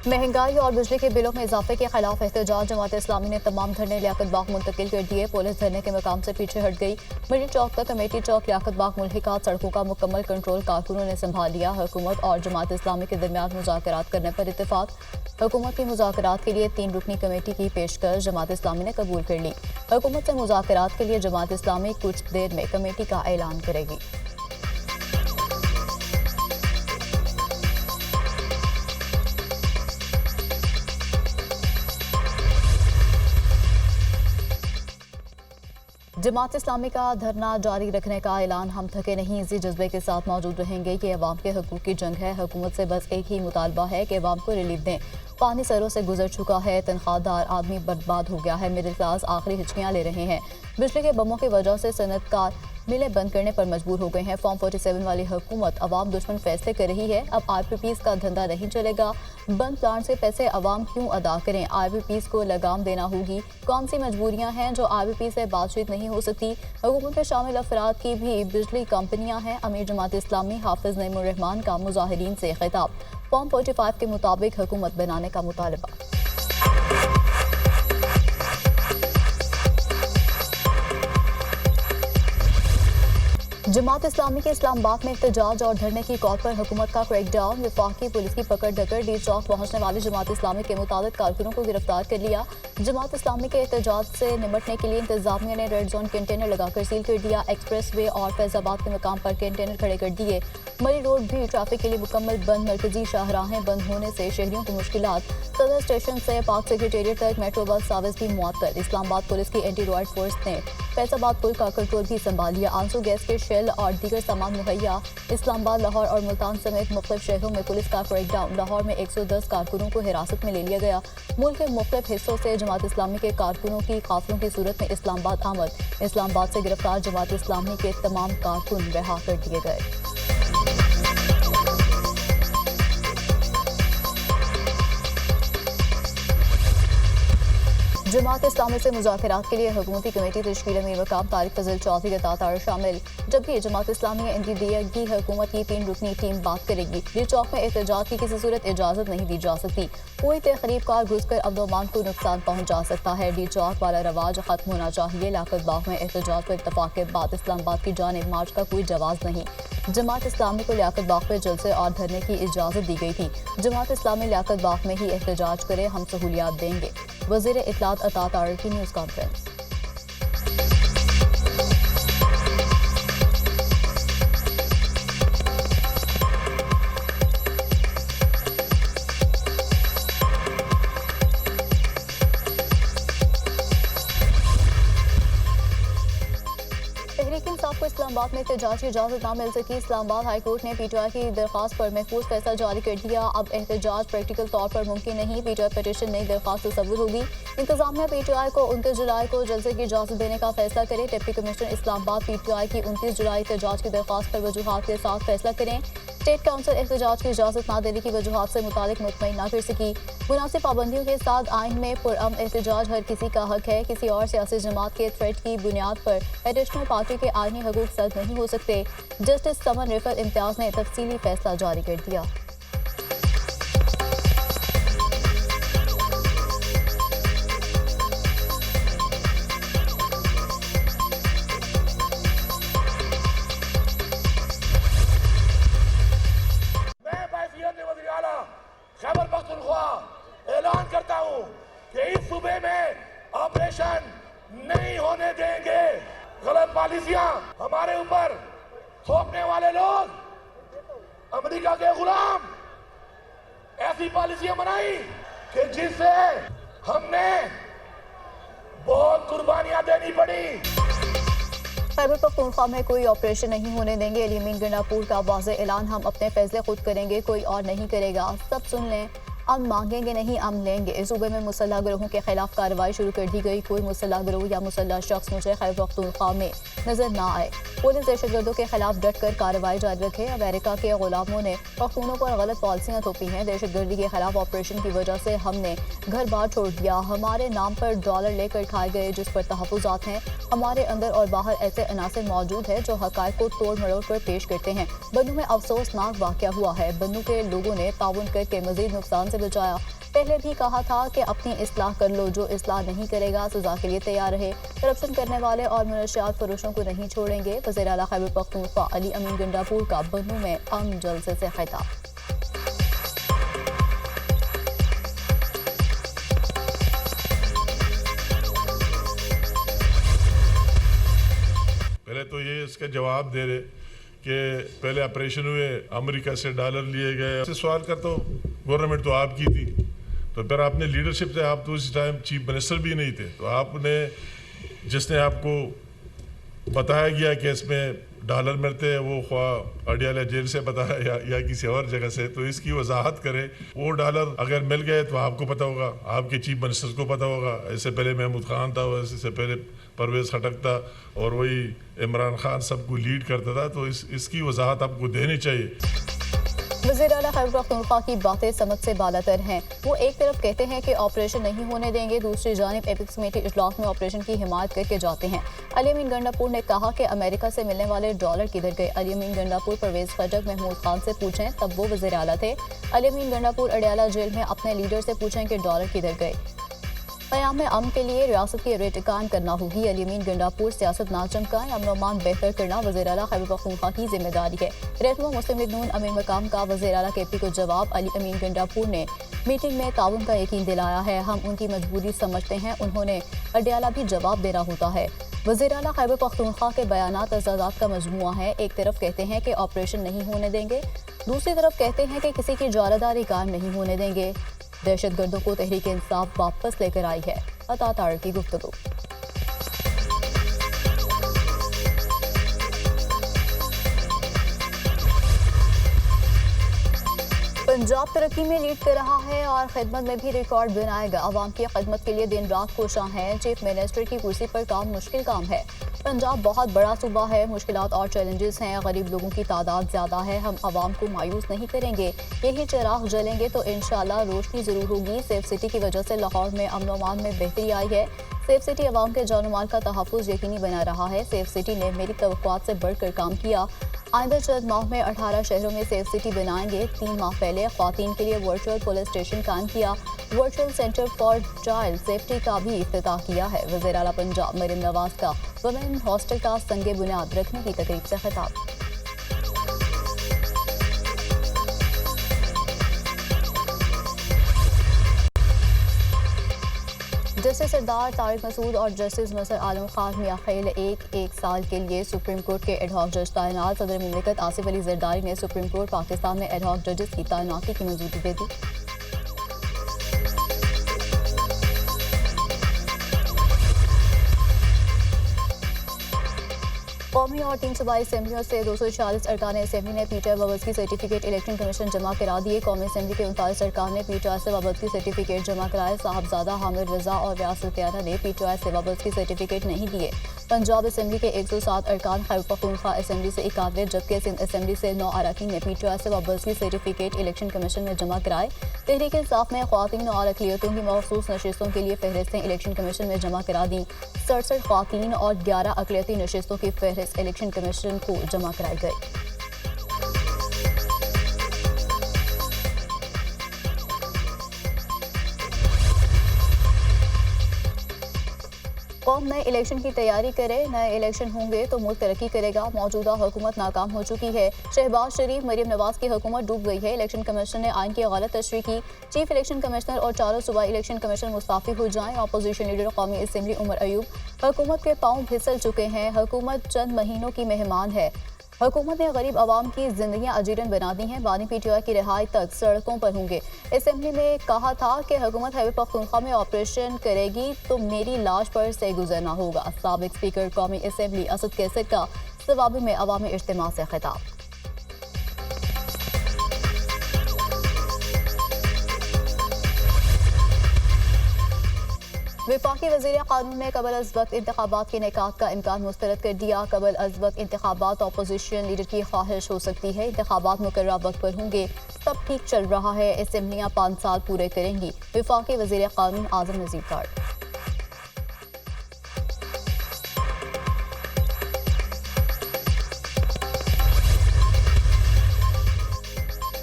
महंगाई और बिजली के बिलों में इजाफे के खिलाफ एहतजाज। जमात इस्लामी ने तमाम धरने लियाकत बाग मुंतकिल कर दिए। पुलिस धरने के मकाम से पीछे हट गई। मिडिल चौक तक कमेटी चौक लियाकत बाग मुल्हिकात सड़कों का मुकम्मल कंट्रोल कारकुनों ने संभाल लिया। हुकूमत और जमात इस्लामी के दरमियान मुज़ाकरात करने पर इत्तेफाक। हुकूमत की मुज़ाकरात के लिए 3 रुकनी कमेटी की पेशकश जमात इस्लामी ने कबूल कर ली। हुकूमत से मुज़ाकरात के लिए जमात इस्लामी कुछ देर में कमेटी का ऐलान करेगी। जमात इस्लामी का धरना जारी रखने का ऐलान। हम थके नहीं, इसी जज्बे के साथ मौजूद रहेंगे कि अवाम के हकूक़ की जंग है। हुकूमत से बस एक ही मुतालबा है कि अवाम को रिलीफ दें। पानी सरों से गुजर चुका है, तनख्वाहदार आदमी बर्बाद हो गया है, मिडिल क्लास आखिरी हिचकियाँ ले रहे हैं। बिजली के बमों की वजह से सनतकार मिलें बंद करने पर मजबूर हो गए हैं। फॉर्म 47 वाली हुकूमत अवाम दुश्मन फैसले कर रही है। अब RPPs का धंधा नहीं चलेगा। बंद प्लांट से पैसे अवाम क्यों अदा करें? RPPs को लगाम देना होगी। कौन सी मजबूरियां हैं जो RPP से बातचीत नहीं हो सकती? हुकूमत में शामिल अफराद की भी बिजली कंपनियां हैं। अमीर जमात इस्लामी हाफिज नईमुर रहमान का मुजाहिरीन से खिताब। फॉर्म 45 के मुताबिक हुकूमत बनाने का मुतालबा। जमात इस्लामी के इस्लामाबाद में एहतजाज और धरने की कॉल पर हुकूमत का क्रैकडाउन। वफाकी पुलिस की पकड़ धकड़। डी चौक पहुंचने वाले जमात इस्लामी के मुताबिक कारकुनों को गिरफ्तार कर लिया। जमात इस्लामी के एहतजाज से निपटने के लिए इंतजामिया ने रेड जोन कंटेनर लगाकर सील कर दिया। एक्सप्रेस वे और फैजाबाद के मकाम पर कंटेनर खड़े कर दिए। मरी रोड भी ट्रैफिक के लिए मुकम्मल बंद। मरकजी शाहराहें बंद होने से शहरियों को मुश्किलात। सदर स्टेशन से पाक सेक्रेटेरिएट तक मेट्रो बस सर्विस भी मुअत्तल। इस्लामाबाद पुलिस की एंटी रॉयड फोर्स ने फैजाबाद पुल का कंट्रोल भी संभाल लिया। आंसू गैस के शेल और दीगर सामान मुहैया। इस्लामाबाद, लाहौर और मुल्तान समेत मुख्तलिफ शहरों में पुलिस का क्रैकडाउन। लाहौर में 110 कारकुनों को हिरासत में ले लिया गया। मुल्क के मुख्तलिफ हिस्सों से जमात इस्लामी के कारकुनों की काफिलों की सूरत में इस्लामाबाद आमद। इस्लामाबाद से गिरफ्तार जमात इस्लामी के तमाम कारकुन रिहा कर दिए गए। जमात इस्लामी से मुज़ाकरात के लिए हुकूमती कमेटी तश्कील में मकाम तारिक फजल चौधरी का तातार शामिल। जबकि जमात इस्लामी एनडीडीए की हुकूमत की 3 रुकनी टीम बात करेगी। डी चौक में एहतजाज की किसी सूरत इजाज़त नहीं दी जा सकती। कोई तकरीब कार घुसकर अमन को नुकसान पहुँचा सकता है। डी चौक वाला रवाज खत्म होना चाहिए। लियाकत बाग में एहतजाज पर इत्तफाक के बाद इस्लामाबाद की जानिब मार्च का कोई जवाब नहीं। जमात इस्लामी को लियाकत बाग में जलसे और धरने की इजाज़त दी गई थी। जमात इस्लामी लियाकत बाग में ही एहतजाज करे, हम सहूलियात देंगे। वज़ीर इत्तलात अता तारिक की न्यूज़ कॉन्फ्रेंस। तहरीक इंसाफ को इस्लामाबाद में एहतजाज की इजाज़त न मिल सकी। इस्लामाबाद हाई कोर्ट ने PTI की दरख्वास्त पर महफूज फैसला जारी कर दिया। अब एहतजाज प्रैक्टिकल तौर पर मुमकिन नहीं। PTI पटिशन नई दरख्वास्त तस्वुर होगी। इंतजामिया PTI को 29 जुलाई को जलसे की इजाज़त देने का फैसला करे। डिप्टी कमिश्नर इस्लामाबाद PTI की 29 जुलाई एहतजाज की दरख्वास्त पर वजूहात के साथ फैसला करें। स्टेट काउंसिल एहतजाज की इजाज़त न देने की वजूहात से मुतालिक मुतमईन न कर सकी। मुनासिब पाबंदियों के साथ आइन में पुरअमन एहतजाज हर किसी का हक है। किसी और सियासी जमात के थ्रेट की बुनियाद पर एडिशनल पार्टी के आइनी हकूक सल्ब नहीं हो सकते। जस्टिस समन रिफत इम्तियाज ने तफसीली फैसला जारी कर दिया। खैबर पख्तूनख्वा ऐलान करता हूँ कि इस सूबे में ऑपरेशन नहीं होने देंगे। गलत पॉलिसियां हमारे ऊपर थोपने वाले लोग अमेरिका के गुलाम ऐसी पॉलिसियां बनाई कि जिससे हमने बहुत कुर्बानियां देनी पड़ी। खैबर पख्तूनख्वा में कोई ऑपरेशन नहीं होने देंगे। एलिमीन गंडापुर का वाज़ेह ऐलान, हम अपने फैसले खुद करेंगे, कोई और नहीं करेगा। सब सुन लें, अम मांगेंगे नहीं, अम लेंगे। सूबे में मुसल्लह गिरोहों के खिलाफ कार्रवाई शुरू कर दी गई। कोई मुसल्लह गिरोह या मुसल्लह शख्स मुझे खैबर पख्तूनख्वा में नजर न आए। पुलिस दहशतगर्दों के खिलाफ डट कर कार्रवाई जारी रखे। अमेरिका के गुलामों ने पख्तूनों पर गलत पॉलिसियां थोपी हैं। दहशतगर्दी के खिलाफ ऑपरेशन की वजह से हमने घर बार छोड़ दिया। हमारे नाम पर डॉलर लेकर खाए गए जिस पर तहफ़्फ़ुज़ात हैं। हमारे अंदर और बाहर ऐसे अनासर मौजूद है जो हक़ाइक़ को तोड़ मरोड़ कर पेश करते हैं। बन्नू में अफसोसनाक वाक़या हुआ है। बन्नू के लोगों ने ताउन करके मज़ीद नुकसान से बचाया। पहले भी कहा था कि अपनी इस्लाह कर लो, जो इस्लाह नहीं करेगा सजा के लिए तैयार रहे। करप्शन करने वाले और मनशियात फरोशों को नहीं छोड़ेंगे। वज़ीर आला खैबर पख्तूनख्वा अली अमीन गंडापुर का बन्नू में अमन जलसे से खिताब। पहले तो ये इसका जवाब दे रहे कि पहले ऑपरेशन हुए, अमेरिका से डॉलर लिए गए। सवाल का तो गवर्नमेंट तो आपकी थी, तो फिर आपने लीडरशिप से, आप तो उस टाइम चीफ मिनिस्टर भी नहीं थे, तो आपने जिसने आपको बताया गया कि इसमें डॉलर मिलते हैं, वो ख्वाह अडियाला जेल से बताया या किसी और जगह से, तो इसकी वजाहत करे। वो डॉलर अगर मिल गए तो आपको पता होगा, आपके चीफ मिनिस्टर को पता होगा। इससे पहले महमूद खान था, इससे पहले परवेज़ खटक था, और वही इमरान खान सबको लीड करता था, तो इसकी वजाहत आपको देनी चाहिए। वज़ीर आला खैबर पख्तूनख्वा की बातें समझ से बालातर हैं। वो एक तरफ कहते हैं कि ऑपरेशन नहीं होने देंगे, दूसरी जानिब एपिक्स कमेटी इजलास में ऑपरेशन की हिमायत करके जाते हैं। अली अमीन गंडापुर ने कहा कि अमेरिका से मिलने वाले डॉलर किधर गए। अली अमीन गंडापुर परवेज़ खटक महमूद खान से पूछें, तब वो वज़ीर आला थे। अली अमीन गंडापुर अडियाला जेल में अपने लीडर से पूछें कि डॉलर किधर गए। क़याम अमन के लिए रियासत की रेटिकान करना होगी। अली अमीन गंडापुर सियासत ना चमकाएं, अमन अमान बेहतर करना वज़ीर आला खैबर पख्तूनख्वा की जिम्मेदारी है। रहनुमा मुस्लिम लीग नून अमीर मकाम का वज़ीर आला केपी को जवाब। अली अमीन गंडापुर ने मीटिंग में ताउन का यकीन दिलाया है। हम उनकी मजबूरी समझते हैं, उन्होंने अडियाला भी जवाब देना होता है। वज़ीर आला खैबर पख्तूनख्वा के बयानात अज़ादात का मजमुआ है। एक तरफ कहते हैं कि ऑपरेशन नहीं होने देंगे, दूसरी तरफ कहते हैं कि किसी की जारदारी कायम नहीं होने देंगे। दहशतगर्दों को तहरीक इंसाफ वापस लेकर आई है। अता तार की गुफ्तगू। पंजाब तरक्की में लीड कर रहा है और खिदमत में भी रिकॉर्ड बनाएगा। आवाम की खिदमत के लिए दिन रात कोशां है। चीफ मिनिस्टर की कुर्सी पर काम मुश्किल काम है। पंजाब बहुत बड़ा सूबा है, मुश्किलात और चैलेंजेस हैं। गरीब लोगों की तादाद ज़्यादा है। हम आवाम को मायूस नहीं करेंगे। यही चिराग जलेंगे तो इंशाल्लाह रोशनी ज़रूर होगी। सेफ सिटी की वजह से लाहौर में अमन व अमान में बेहतरी आई है। सेफ सिटी अवाम के जान माल का तहफ़्फ़ुज़ यकीनी बना रहा है। सेफ सिटी ने मेरी तवक्कुआत से बढ़कर काम किया। आइंदा चंद माह में 18 शहरों में सेफ सिटी बनाएंगे। 3 माह पहले ख्वातीन के लिए वर्चुअल पुलिस स्टेशन कायम किया। Virtual centre for child safety का भी इफ्तिताह किया है। वज़ीर आला पंजाब मरीम नवाज का वुमेन हॉस्टल का संगे बुनियाद रखने की तकरीब से खिताब। जस्टिस सरदार तारिक मसूद और जस्टिस मसर आलम खान मियां खैल एक साल के लिए सुप्रीम कोर्ट के एडहॉक जज तैनात। सदर मुमलिकत आसिफ अली जरदारी ने सुप्रीम कोर्ट पाकिस्तान में एडहॉक जजेस की तैनाती की मंजूरी दे दी। कौमी और 3 सूबाई असम्बलियों से 240 अरकान असम्बली ने पीटीआई वाबस्तगी सर्टिफिकेट इलेक्शन कमीशन जमा करा दिए। कौमी असम्बली के 39 अरकान ने पीटीआई से वाबस्तगी सर्टिफिकेट जमा कराए। साहबजादा हामिद रजा और रियासत यारा ने पीटीआई से वाबस्तगी सर्टिफिकेट नहीं दिए। पंजाब असम्बली के 107 अरकान, खैबर पख्तूनख्वा असम्बली से 91, जबकि सिंध असम्बली से 9 अरकान ने पीटीआई से वाबस्तगी सर्टिफिकेट इलेक्शन कमीशन में जमा कराए। तहरीक इंसाफ में ख्वातीन और अक़लियतों की मखसूस नशिस्तों के लिए फहरिस्तें इलेक्शन कमीशन में जमा करा दी। 67 ख्वातीन और 11 अक़लियती नशिस्तों की फहरिस्त इलेक्शन कमीशन को जमा कराई गई। कौम नए इलेक्शन की तैयारी करे। नए इलेक्शन होंगे तो मुल्क तरक्की करेगा। मौजूदा हुकूमत नाकाम हो चुकी है। शहबाज शरीफ, मरीम नवाज की हुकूमत डूब गई है। इलेक्शन कमीशन ने आइन की गलत तशरीह की। चीफ इलेक्शन कमिश्नर और 4 सूबाई इलेक्शन कमिश्नर मुस्ताफी हो जाएं। अपोजिशन लीडर कौमी असम्बली उमर अयूब, हुकूमत के पांव फिसल चुके हैं। हुकूमत चंद महीनों की मेहमान है। हुकूमत ने गरीब आवाम की जिंदगियां अजीरन बना दी हैं। बानी पीटीआई की रिहाई तक सड़कों पर होंगे। असम्बली में कहा था कि हुकूमत खैबर पख्तूनख्वा में ऑपरेशन करेगी तो मेरी लाश पर से गुजरना होगा। साबिक स्पीकर कौमी असम्बली असद कैसर का सवाबी में अवामी इज्तिमा से खिताब। वफाकी वज़ीर क़ानून ने कबल अज़ वक्त इंतखाबात के इनेकाद का इम्कान मुस्तरद कर दिया। कबल अज़ वक्त इंतखाबात अपोजिशन लीडर की ख्वाहिश हो सकती है। इंतखाबात मुकर्रर वक्त पर होंगे, सब ठीक चल रहा है। असम्बलियाँ 5 साल पूरे करेंगी। वफाकी वज़ीर क़ानून आज़म नज़ीर कार्ड।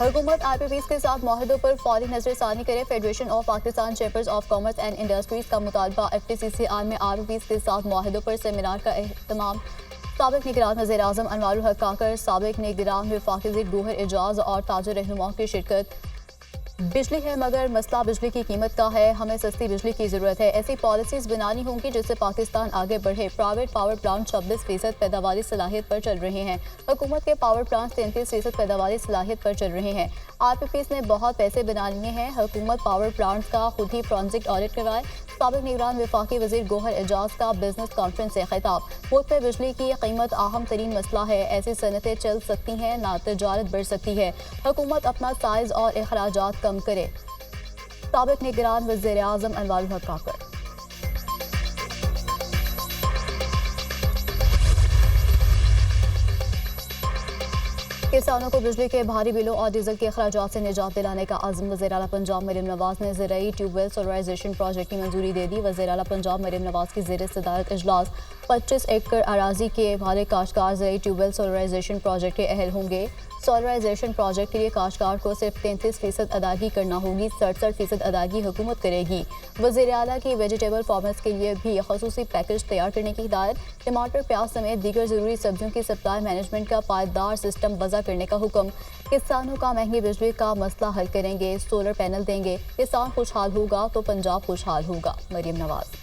हुकूमत IPPs के साथ माहदों पर फौरी नजरसानी करे। Federation of Pakistan chambers of commerce and industries का मुतालबा FTCCI में IPPs के साथ माहदों पर सेमिनार का एहतमाम। साबिक निगरान वज़ीर आज़म अनवारुल हक काकर, साबिक निगरान वफाकी वज़ीर गौहर एजाज और ताजर रहनुमाओं की शिरकत। बिजली है मगर मसला बिजली की कीमत का है, हमें सस्ती बिजली की ज़रूरत है। ऐसी पॉलिसीज़ बनानी होंगी जिससे पाकिस्तान आगे बढ़े। प्राइवेट पावर प्लांट 26% पैदावारी सलाहियत पर चल रहे हैं। हुकूमत के पावर प्लांट 33% पैदावारी सलाहियत पर चल रहे हैं। IPPs ने बहुत पैसे बना लिए हैं। हुकूमत पावर प्लांट का खुद ही फॉरेंसिक ऑडिट करवाए। साबिक निगरान वफाकी वज़ीर गौहर एजाज का बिजनेस कॉन्फ्रेंस से खिताब। मुल्क में बिजली की कीमत अहम तरीन मसला है। ऐसी सनतें चल सकती हैं ना तजारत बढ़ सकती है। हुकूमत अपना साइज और अखराजात कम करे। साबिक निगरान वज़ीर आज़म अनवारुल हक काकर। किसानों को बिजली के भारी बिलों और डीजल के अखराजात से निजात दिलाने का आज़म। वज़ीर आला पंजाब मरीम नवाज ने ज़राई ट्यूबवेल सोलराइजेशन प्रोजेक्ट की मंजूरी दे दी। वज़ीर आला पंजाब मरीम नवाज की ज़ेर सदारत इजलास 25 एकड़ अराजी के वाले काश्तकार ज़राई ट्यूबवेल सोलराइजेशन प्रोजेक्ट के अहल होंगे। सोलराइजेशन प्रोजेक्ट के लिए काश्तकार को सिर्फ 33% अदायगी करना होगी, 67% अदायगी हुकूमत करेगी। वज़ीर आला की वेजिटेबल फार्मर्स के लिए भी खसूसी पैकेज तैयार करने की हिदायत। टमाटर, प्याज समेत दीगर ज़रूरी सब्जियों की सप्लाई मैनेजमेंट का पायदार सिस्टम वज़ा करने का हुक्म। किसानों का महंगी बिजली का मसला हल करेंगे, सोलर पैनल देंगे। किसान खुशहाल होगा तो पंजाब खुशहाल होगा। मरीम नवाज।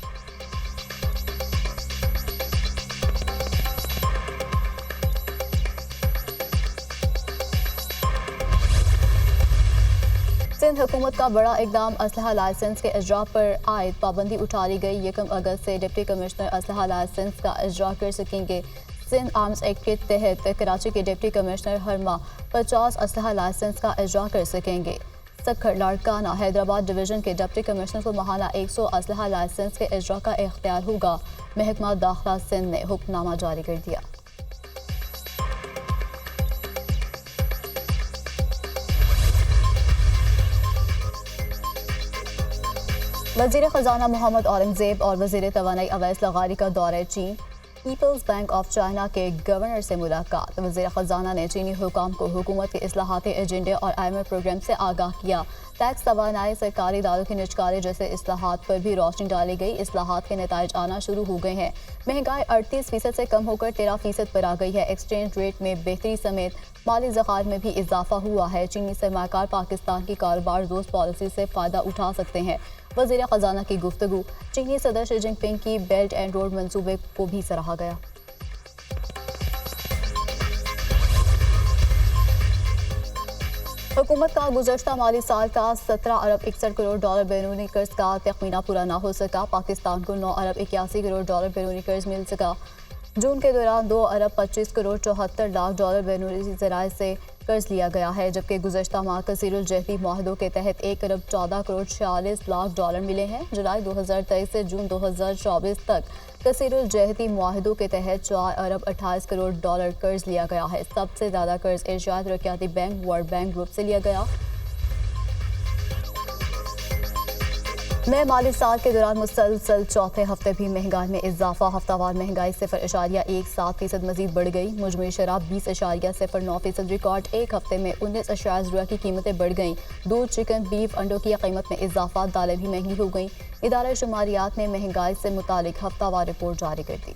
सिंध हुकूमत का बड़ा इकदाम। असलहा लाइसेंस के इजरा पर आयद पाबंदी उठा ली गई। 1 अगस्त से डिप्टी कमिश्नर असलहा लाइसेंस का इजरा कर सकेंगे। सिंध आर्म्स एक्ट के तहत कराची के डिप्टी कमिश्नर हर माह 50 असलहा लाइसेंस का इजरा कर सकेंगे। सखर लाड़काना हैदराबाद डिवीजन के डिप्टी कमिश्नर को माहाना 100 असलहा लाइसेंस के इजरा का इख्तियार होगा। महकमा दाखिला सिंध ने हुक्मनामा जारी कर दिया। वज़ीर ख़जाना मोहम्मद औरंगज़ेब और वज़ीर तवानाई अवैस लगारी का दौरा चीन। पीपल्स बैंक ऑफ चाइना के गवर्नर से मुलाकात। वज़ीर ख़जाना ने चीनी हुकाम को हुकूमत के इस्लाहाती एजेंडे और IMF प्रोग्राम से आगाह किया। टैक्स, तवानाई, सरकारी इदारों के निजकारी जैसे इस्लाहात पर भी रोशनी डाली गई। इस्लाहात के नताइज आना शुरू हो गए हैं। महंगाई 38% से कम होकर 13% पर आ गई है। एक्सचेंज रेट में बेहतरी समेत माली ज़खायर में भी इजाफा हुआ है। चीनी सरमाकार पाकिस्तान की कारोबार दोस्त पॉलिसी से फ़ायदा उठा सकते हैं। वज़ीर ख़जाना की गुफ्तगू। चीनी सदर शी जिनपिंग की बेल्ट एंड रोड मंसूबे को भी सराहा गया। हुकूमत का गुज़श्ता माली साल का 17 अरब 61 करोड़ डॉलर बैरूनी कर्ज का तखमीना पूरा ना हो सका। पाकिस्तान को 9 अरब 81 करोड़ डॉलर बैरूनी कर्ज मिल सका। जून के दौरान 2 अरब 25 करोड़ 74 लाख डॉलर बैरूनी ज़राए से कर्ज लिया गया है, जबकि गुज़श्ता माह कसीरुल जहदी माहदों के तहत 1 अरब 14 करोड़ 46 लाख डॉलर मिले हैं। जुलाई 2023 से जून 2024 तक कसीरुल जहदी माहदों के तहत 4 अरब 28 करोड़ डॉलर कर्ज लिया गया है। सबसे ज़्यादा कर्ज एशियाई तरक्याती बैंक वर्ल्ड बैंक ग्रुप से लिया गया। नए माली साल के दौरान मुसलसल चौथे हफ्ते भी महंगाई में इजाफा। हफ्तावार महंगाई 0.17% मजीद बढ़ गई। मुजमुई शराब 20.09% रिकॉर्ड। एक हफ्ते में 19 की कीमतें बढ़ गईं। दूध, चिकन, बीफ, अंडों की कीमत में इजाफा। दालें भी महंगी हो गईं। इदारा शुमारियात ने महंगाई से मुतालिक हफ्तावार रिपोर्ट जारी कर दी।